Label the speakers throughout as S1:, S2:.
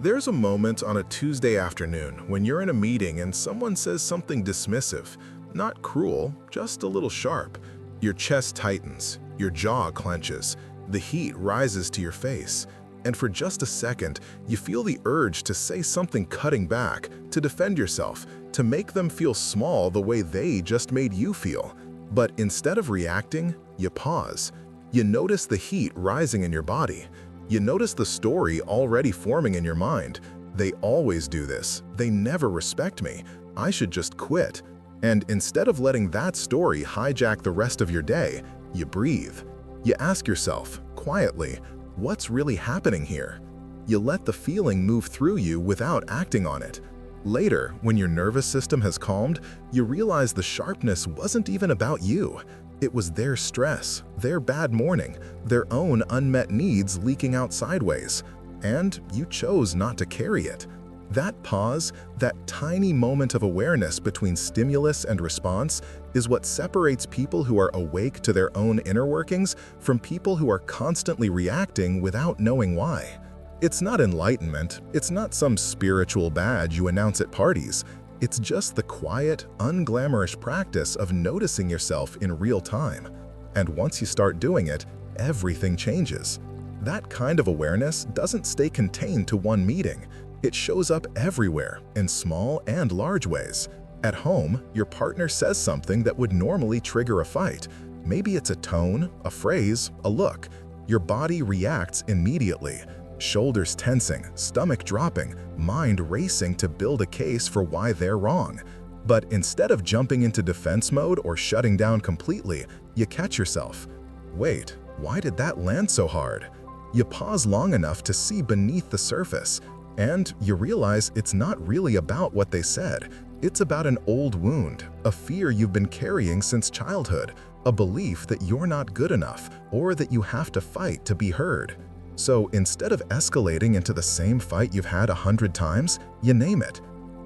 S1: There's a moment on a Tuesday afternoon when you're in a meeting and someone says something dismissive, not cruel, just a little sharp. Your chest tightens, your jaw clenches, the heat rises to your face, and for just a second, you feel the urge to say something cutting back, to defend yourself, to make them feel small the way they just made you feel. But instead of reacting, you pause. You notice the heat rising in your body. You notice the story already forming in your mind. They always do this. They never respect me. I should just quit. And instead of letting that story hijack the rest of your day, you breathe. You ask yourself, quietly, what's really happening here? You let the feeling move through you without acting on it. Later, when your nervous system has calmed, you realize the sharpness wasn't even about you. It was their stress, their bad morning, their own unmet needs leaking out sideways. And you chose not to carry it. That pause, that tiny moment of awareness between stimulus and response, is what separates people who are awake to their own inner workings from people who are constantly reacting without knowing why. It's not enlightenment, it's not some spiritual badge you announce at parties. It's just the quiet, unglamorous practice of noticing yourself in real time. And once you start doing it, everything changes. That kind of awareness doesn't stay contained to one meeting. It shows up everywhere, in small and large ways. At home, your partner says something that would normally trigger a fight. Maybe it's a tone, a phrase, a look. Your body reacts immediately. Shoulders tensing, stomach dropping, mind racing to build a case for why they're wrong. But instead of jumping into defense mode or shutting down completely, you catch yourself. Wait, why did that land so hard? You pause long enough to see beneath the surface, and you realize it's not really about what they said. It's about an old wound, a fear you've been carrying since childhood, a belief that you're not good enough or that you have to fight to be heard. So instead of escalating into the same fight you've had 100 times, you name it.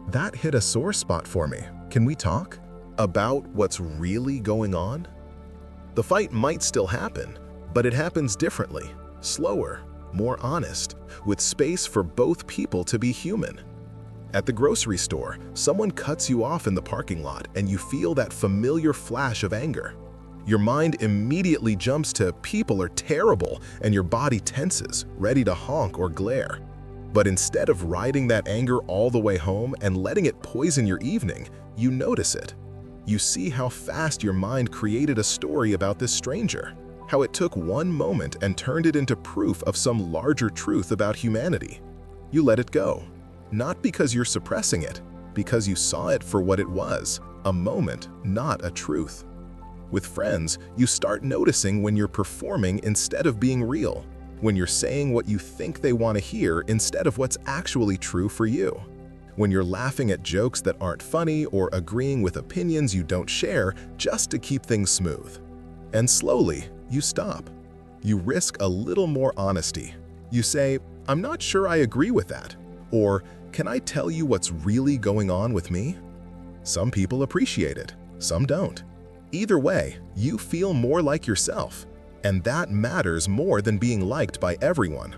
S1: That hit a sore spot for me. Can we talk? About what's really going on? The fight might still happen, but it happens differently, slower, more honest, with space for both people to be human. At the grocery store, someone cuts you off in the parking lot and you feel that familiar flash of anger. Your mind immediately jumps to people are terrible and your body tenses, ready to honk or glare. But instead of riding that anger all the way home and letting it poison your evening, you notice it. You see how fast your mind created a story about this stranger, how it took one moment and turned it into proof of some larger truth about humanity. You let it go, not because you're suppressing it, because you saw it for what it was, a moment, not a truth. With friends, you start noticing when you're performing instead of being real, when you're saying what you think they want to hear instead of what's actually true for you, when you're laughing at jokes that aren't funny or agreeing with opinions you don't share just to keep things smooth. And slowly, you stop. You risk a little more honesty. You say, "I'm not sure I agree with that," or "Can I tell you what's really going on with me?" Some people appreciate it, some don't. Either way, you feel more like yourself, and that matters more than being liked by everyone.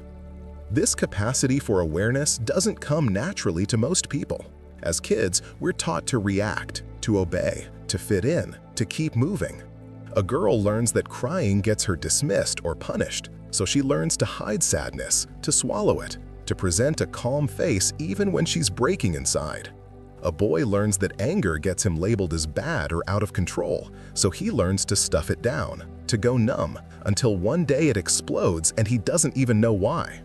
S1: This capacity for awareness doesn't come naturally to most people. As kids, we're taught to react, to obey, to fit in, to keep moving. A girl learns that crying gets her dismissed or punished, so she learns to hide sadness, to swallow it, to present a calm face even when she's breaking inside. A boy learns that anger gets him labeled as bad or out of control, so he learns to stuff it down, to go numb, until one day it explodes and he doesn't even know why.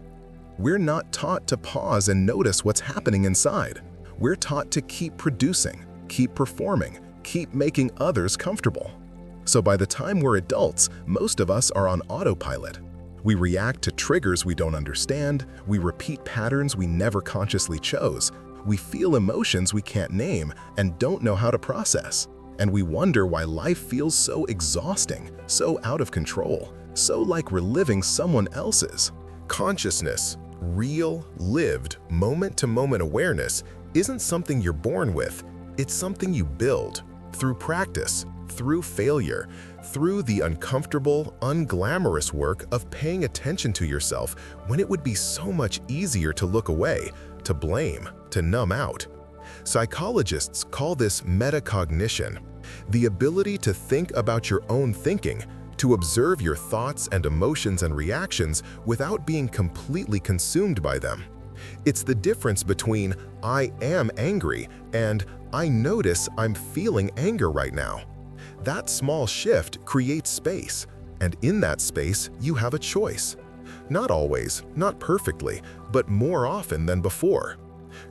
S1: We're not taught to pause and notice what's happening inside. We're taught to keep producing, keep performing, keep making others comfortable. So by the time we're adults, most of us are on autopilot. We react to triggers we don't understand, we repeat patterns we never consciously chose, we feel emotions we can't name and don't know how to process, and we wonder why life feels so exhausting, so out of control, so like we're living someone else's. Consciousness, real, lived, moment-to-moment awareness isn't something you're born with, it's something you build through practice, through failure, through the uncomfortable, unglamorous work of paying attention to yourself when it would be so much easier to look away, to blame, to numb out. Psychologists call this metacognition, the ability to think about your own thinking, to observe your thoughts and emotions and reactions without being completely consumed by them. It's the difference between "I am angry" and "I notice I'm feeling anger right now." That small shift creates space, and in that space you have a choice. Not always, not perfectly, but more often than before.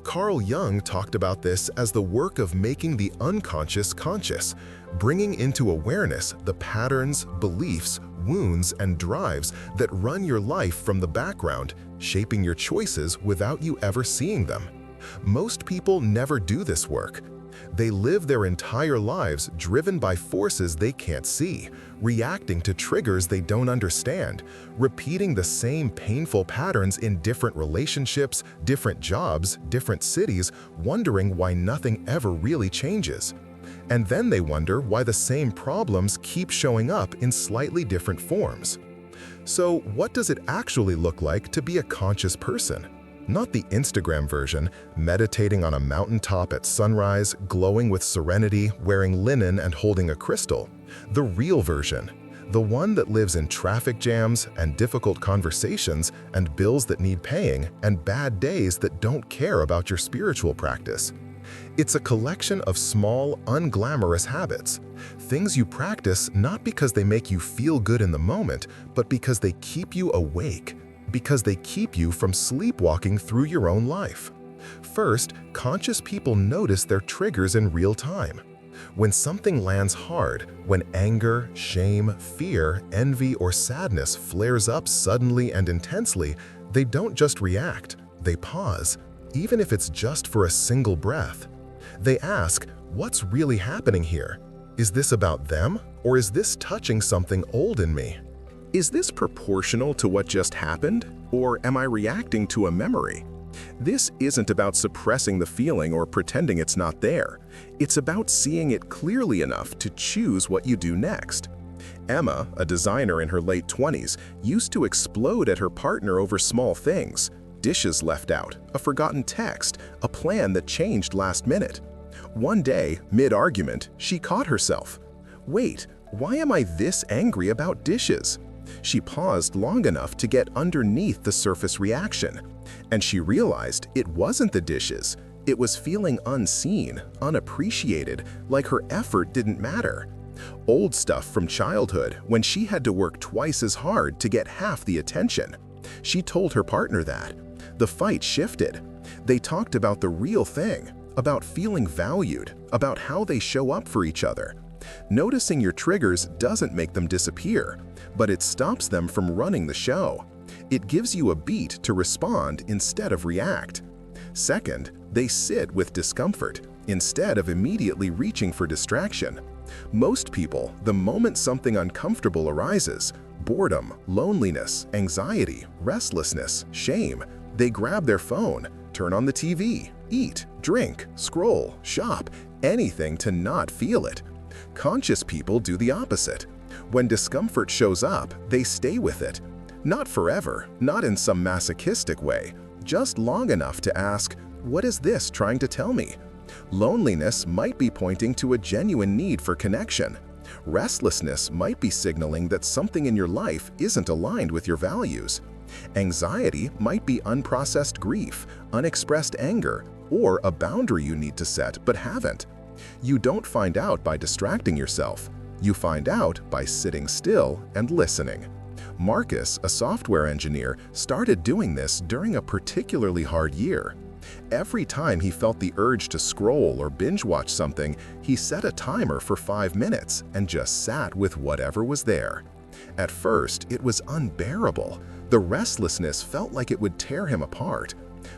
S1: Carl Jung talked about this as the work of making the unconscious conscious, bringing into awareness the patterns, beliefs, wounds, and drives that run your life from the background, shaping your choices without you ever seeing them. Most people never do this work. They live their entire lives driven by forces they can't see, reacting to triggers they don't understand, repeating the same painful patterns in different relationships, different jobs, different cities, wondering why nothing ever really changes. And then they wonder why the same problems keep showing up in slightly different forms. So, what does it actually look like to be a conscious person? Not the Instagram version, meditating on a mountaintop at sunrise, glowing with serenity, wearing linen and holding a crystal. The real version, the one that lives in traffic jams and difficult conversations and bills that need paying and bad days that don't care about your spiritual practice. It's a collection of small, unglamorous habits, things you practice not because they make you feel good in the moment, but because they keep you awake, because they keep you from sleepwalking through your own life. First, conscious people notice their triggers in real time. When something lands hard, when anger, shame, fear, envy, or sadness flares up suddenly and intensely, they don't just react, they pause, even if it's just for a single breath. They ask, what's really happening here? Is this about them, or is this touching something old in me? Is this proportional to what just happened, or am I reacting to a memory? This isn't about suppressing the feeling or pretending it's not there. It's about seeing it clearly enough to choose what you do next. Emma, a designer in her late 20s, used to explode at her partner over small things: dishes left out, a forgotten text, a plan that changed last minute. One day, mid-argument, she caught herself. Wait, why am I this angry about dishes? She paused long enough to get underneath the surface reaction, and she realized it wasn't the dishes. It was feeling unseen, unappreciated, like her effort didn't matter. Old stuff from childhood, when she had to work twice as hard to get half the attention. She told her partner that. The fight shifted. They talked about the real thing, about feeling valued, about how they show up for each other. Noticing your triggers doesn't make them disappear, but it stops them from running the show. It gives you a beat to respond instead of react. Second, they sit with discomfort instead of immediately reaching for distraction. Most people, the moment something uncomfortable arises, boredom, loneliness, anxiety, restlessness, shame, they grab their phone, turn on the TV, eat, drink, scroll, shop, anything to not feel it. Conscious people do the opposite. When discomfort shows up, they stay with it. Not forever, not in some masochistic way, just long enough to ask, what is this trying to tell me? Loneliness might be pointing to a genuine need for connection. Restlessness might be signaling that something in your life isn't aligned with your values. Anxiety might be unprocessed grief, unexpressed anger, or a boundary you need to set but haven't. You don't find out by distracting yourself. You find out by sitting still and listening. Marcus, a software engineer, started doing this during a particularly hard year. Every time he felt the urge to scroll or binge-watch something, he set a timer for 5 minutes and just sat with whatever was there. At first, it was unbearable. The restlessness felt like it would tear him apart.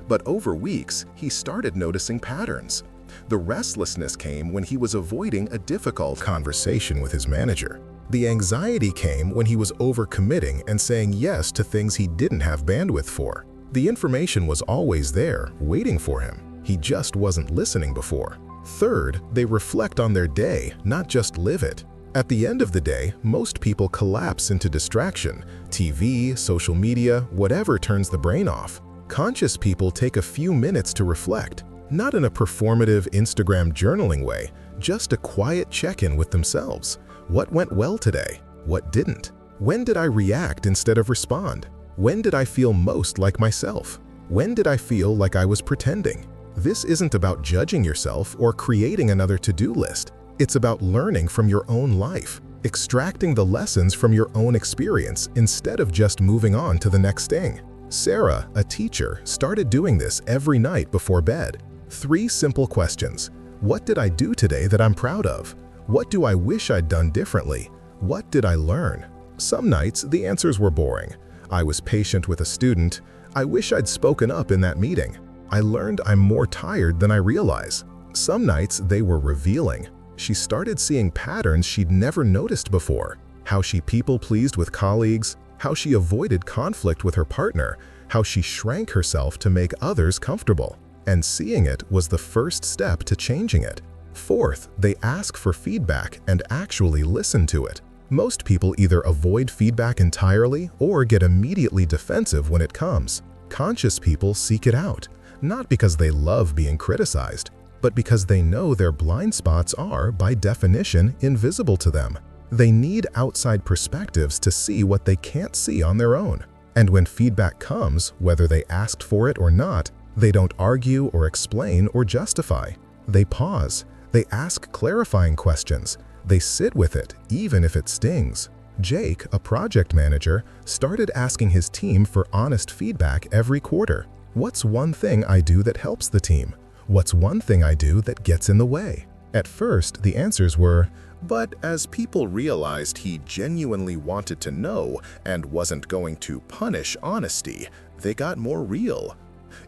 S1: But over weeks, he started noticing patterns. The restlessness came when he was avoiding a difficult conversation with his manager. The anxiety came when he was overcommitting and saying yes to things he didn't have bandwidth for. The information was always there, waiting for him. He just wasn't listening before. Third, they reflect on their day, not just live it. At the end of the day, most people collapse into distraction, TV, social media, whatever turns the brain off. Conscious people take a few minutes to reflect, not in a performative Instagram journaling way, just a quiet check-in with themselves. What went well today? What didn't? When did I react instead of respond? When did I feel most like myself? When did I feel like I was pretending? This isn't about judging yourself or creating another to-do list. It's about learning from your own life, extracting the lessons from your own experience instead of just moving on to the next thing. Sarah, a teacher, started doing this every night before bed. 3 simple questions. What did I do today that I'm proud of? What do I wish I'd done differently? What did I learn? Some nights, the answers were boring. I was patient with a student. I wish I'd spoken up in that meeting. I learned I'm more tired than I realize. Some nights, they were revealing. She started seeing patterns she'd never noticed before. How she people-pleased with colleagues, how she avoided conflict with her partner, how she shrank herself to make others comfortable. And seeing it was the first step to changing it. 4th, they ask for feedback and actually listen to it. Most people either avoid feedback entirely or get immediately defensive when it comes. Conscious people seek it out, not because they love being criticized, but because they know their blind spots are, by definition, invisible to them. They need outside perspectives to see what they can't see on their own. And when feedback comes, whether they asked for it or not, they don't argue or explain or justify. They pause. They ask clarifying questions. They sit with it, even if it stings. Jake, a project manager, started asking his team for honest feedback every quarter. What's one thing I do that helps the team? What's one thing I do that gets in the way? At first, the answers were, but as people realized he genuinely wanted to know and wasn't going to punish honesty, they got more real.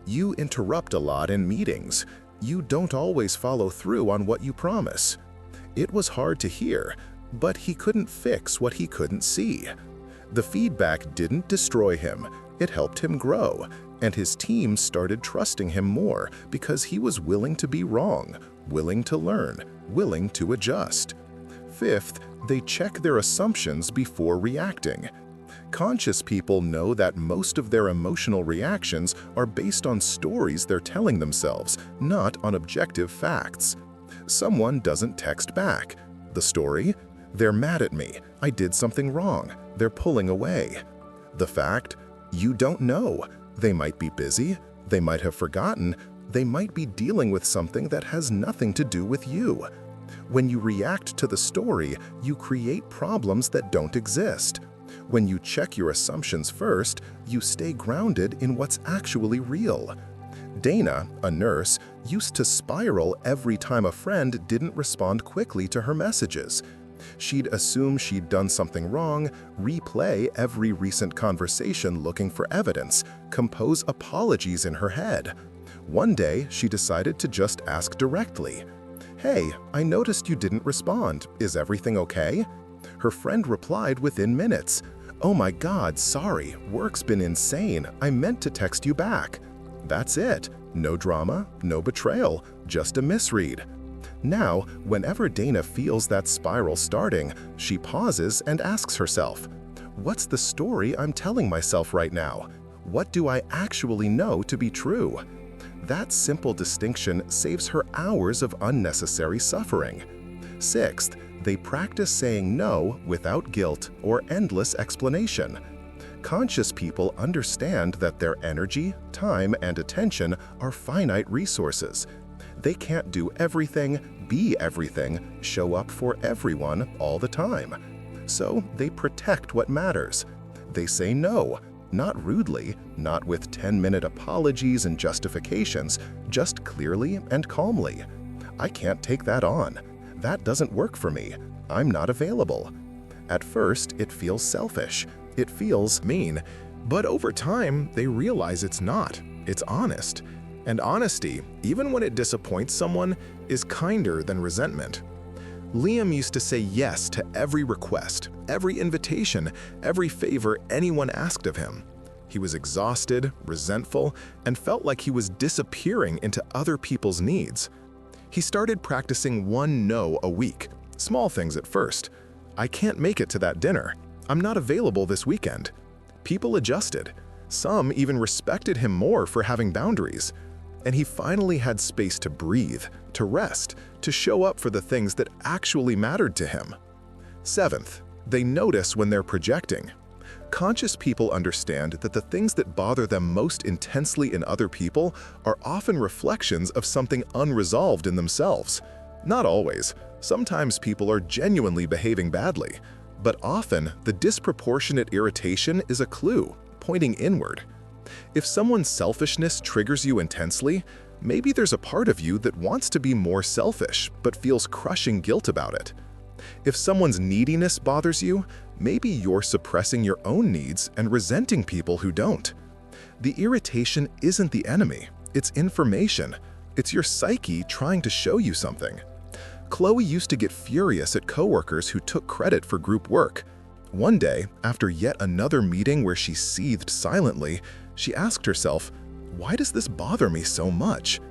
S1: You interrupt a lot in meetings. You don't always follow through on what you promise. It was hard to hear, but he couldn't fix what he couldn't see. The feedback didn't destroy him. It helped him grow, and his team started trusting him more because he was willing to be wrong, willing to learn, willing to adjust. 5th, they check their assumptions before reacting. Conscious people know that most of their emotional reactions are based on stories they're telling themselves, not on objective facts. Someone doesn't text back. The story? They're mad at me. I did something wrong. They're pulling away. The fact? You don't know. They might be busy. They might have forgotten. They might be dealing with something that has nothing to do with you. When you react to the story, you create problems that don't exist. When you check your assumptions first, you stay grounded in what's actually real. Dana, a nurse, used to spiral every time a friend didn't respond quickly to her messages. She'd assume she'd done something wrong, replay every recent conversation looking for evidence, compose apologies in her head. One day, she decided to just ask directly, "Hey, I noticed you didn't respond. Is everything okay?" Her friend replied within minutes, "Oh my God, sorry, work's been insane. I meant to text you back." That's it. No drama, no betrayal, just a misread. Now, whenever Dana feels that spiral starting, she pauses and asks herself, "What's the story I'm telling myself right now? What do I actually know to be true?" That simple distinction saves her hours of unnecessary suffering. 6th, they practice saying no without guilt or endless explanation. Conscious people understand that their energy, time, and attention are finite resources. They can't do everything, be everything, show up for everyone all the time. So they protect what matters. They say no, not rudely, not with 10-minute apologies and justifications, just clearly and calmly. "I can't take that on. That doesn't work for me. I'm not available." At first, it feels selfish. It feels mean. But over time, they realize it's not. It's honest. And honesty, even when it disappoints someone, is kinder than resentment. Liam used to say yes to every request, every invitation, every favor anyone asked of him. He was exhausted, resentful, and felt like he was disappearing into other people's needs. He started practicing one no a week, small things at first. "I can't make it to that dinner. I'm not available this weekend." People adjusted. Some even respected him more for having boundaries. And he finally had space to breathe, to rest, to show up for the things that actually mattered to him. Seventh, they notice when they're projecting. Conscious people understand that the things that bother them most intensely in other people are often reflections of something unresolved in themselves. Not always. Sometimes people are genuinely behaving badly, but often the disproportionate irritation is a clue, pointing inward. If someone's selfishness triggers you intensely, maybe there's a part of you that wants to be more selfish but feels crushing guilt about it. If someone's neediness bothers you, maybe you're suppressing your own needs and resenting people who don't. The irritation isn't the enemy, it's information. It's your psyche trying to show you something. Chloe used to get furious at coworkers who took credit for group work. One day, after yet another meeting where she seethed silently, she asked herself, "Why does this bother me so much?"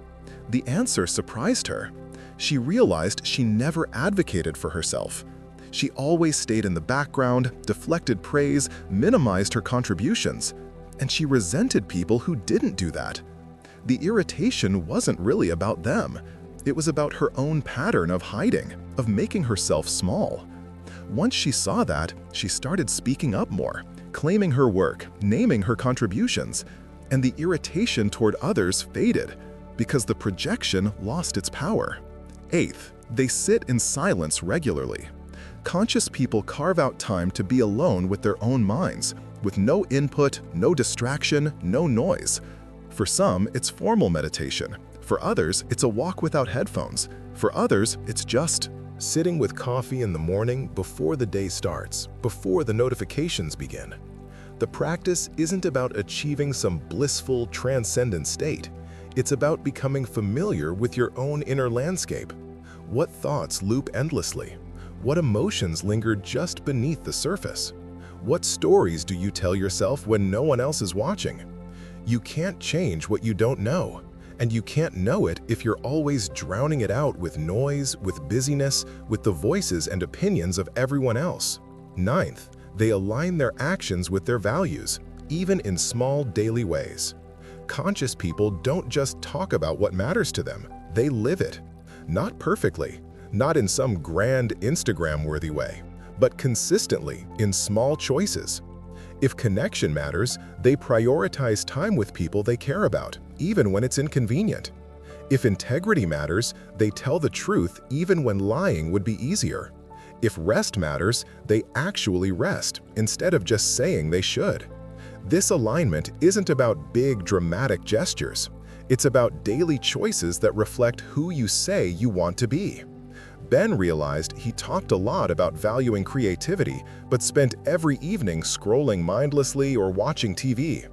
S1: The answer surprised her. She realized she never advocated for herself. She always stayed in the background, deflected praise, minimized her contributions, and she resented people who didn't do that. The irritation wasn't really about them. It was about her own pattern of hiding, of making herself small. Once she saw that, she started speaking up more, claiming her work, naming her contributions, and the irritation toward others faded because the projection lost its power. Eighth, they sit in silence regularly. Conscious people carve out time to be alone with their own minds, with no input, no distraction, no noise. For some, it's formal meditation. For others, it's a walk without headphones. For others, it's just sitting with coffee in the morning before the day starts, before the notifications begin. The practice isn't about achieving some blissful, transcendent state. It's about becoming familiar with your own inner landscape. What thoughts loop endlessly? What emotions linger just beneath the surface? What stories do you tell yourself when no one else is watching? You can't change what you don't know, and you can't know it if you're always drowning it out with noise, with busyness, with the voices and opinions of everyone else. Ninth, they align their actions with their values, even in small daily ways. Conscious people don't just talk about what matters to them, they live it. Not perfectly, not in some grand Instagram-worthy way, but consistently in small choices. If connection matters, they prioritize time with people they care about, even when it's inconvenient. If integrity matters, they tell the truth even when lying would be easier. If rest matters, they actually rest, instead of just saying they should. This alignment isn't about big, dramatic gestures. It's about daily choices that reflect who you say you want to be. Ben realized he talked a lot about valuing creativity, but spent every evening scrolling mindlessly or watching TV.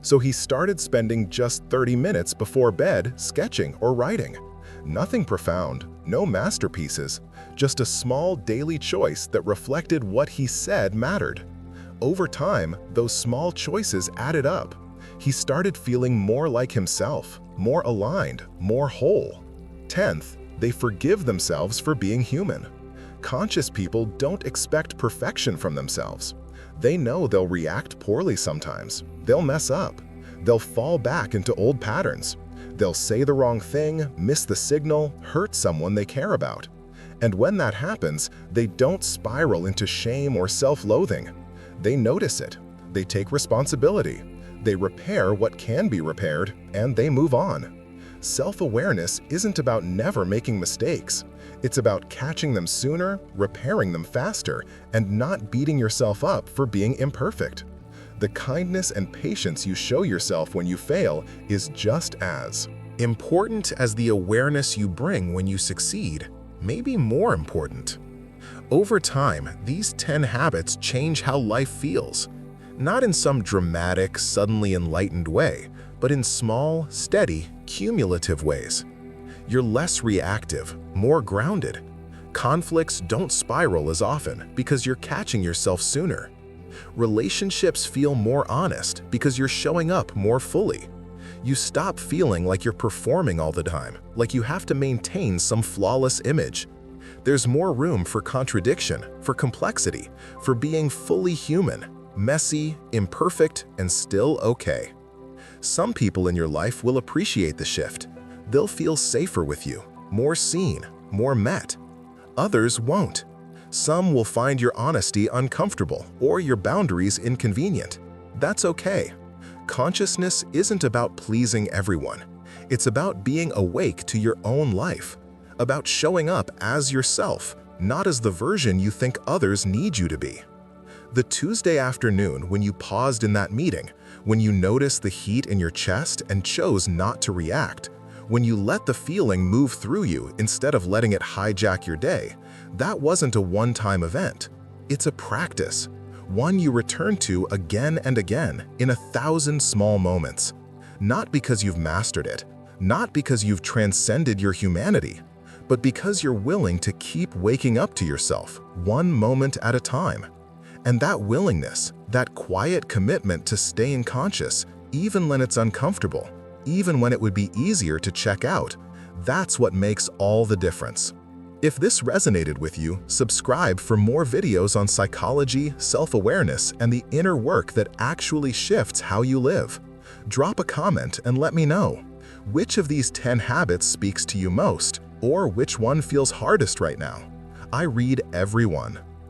S1: So he started spending just 30 minutes before bed sketching or writing. Nothing profound, no masterpieces, just a small daily choice that reflected what he said mattered. Over time, those small choices added up. He started feeling more like himself, more aligned, more whole. 10th, they forgive themselves for being human. Conscious people don't expect perfection from themselves. They know they'll react poorly sometimes. They'll mess up. They'll fall back into old patterns. They'll say the wrong thing, miss the signal, hurt someone they care about. And when that happens, they don't spiral into shame or self-loathing. They notice it. They take responsibility. They repair what can be repaired, and they move on. Self-awareness isn't about never making mistakes. It's about catching them sooner, repairing them faster, and not beating yourself up for being imperfect. The kindness and patience you show yourself when you fail is just as important as the awareness you bring when you succeed, maybe more important. Over time, these 10 habits change how life feels. Not in some dramatic, suddenly enlightened way, but in small, steady, cumulative ways. You're less reactive, more grounded. Conflicts don't spiral as often because you're catching yourself sooner. Relationships feel more honest because you're showing up more fully. You stop feeling like you're performing all the time, like you have to maintain some flawless image. There's more room for contradiction, for complexity, for being fully human, messy, imperfect, and still okay. Some people in your life will appreciate the shift. They'll feel safer with you, more seen, more met. Others won't. Some will find your honesty uncomfortable or your boundaries inconvenient. That's okay. Consciousness isn't about pleasing everyone. It's about being awake to your own life, about showing up as yourself, not as the version you think others need you to be. The Tuesday afternoon when you paused in that meeting, when you noticed the heat in your chest and chose not to react, when you let the feeling move through you instead of letting it hijack your day, that wasn't a one-time event. It's a practice, one you return to again and again in 1,000 small moments. Not because you've mastered it, not because you've transcended your humanity, but because you're willing to keep waking up to yourself one moment at a time. And that willingness, that quiet commitment to staying conscious, even when it's uncomfortable, even when it would be easier to check out, that's what makes all the difference. If this resonated with you, subscribe for more videos on psychology, self-awareness, and the inner work that actually shifts how you live. Drop a comment and let me know. Which of these 10 habits speaks to you most, or which one feels hardest right now? I read every one.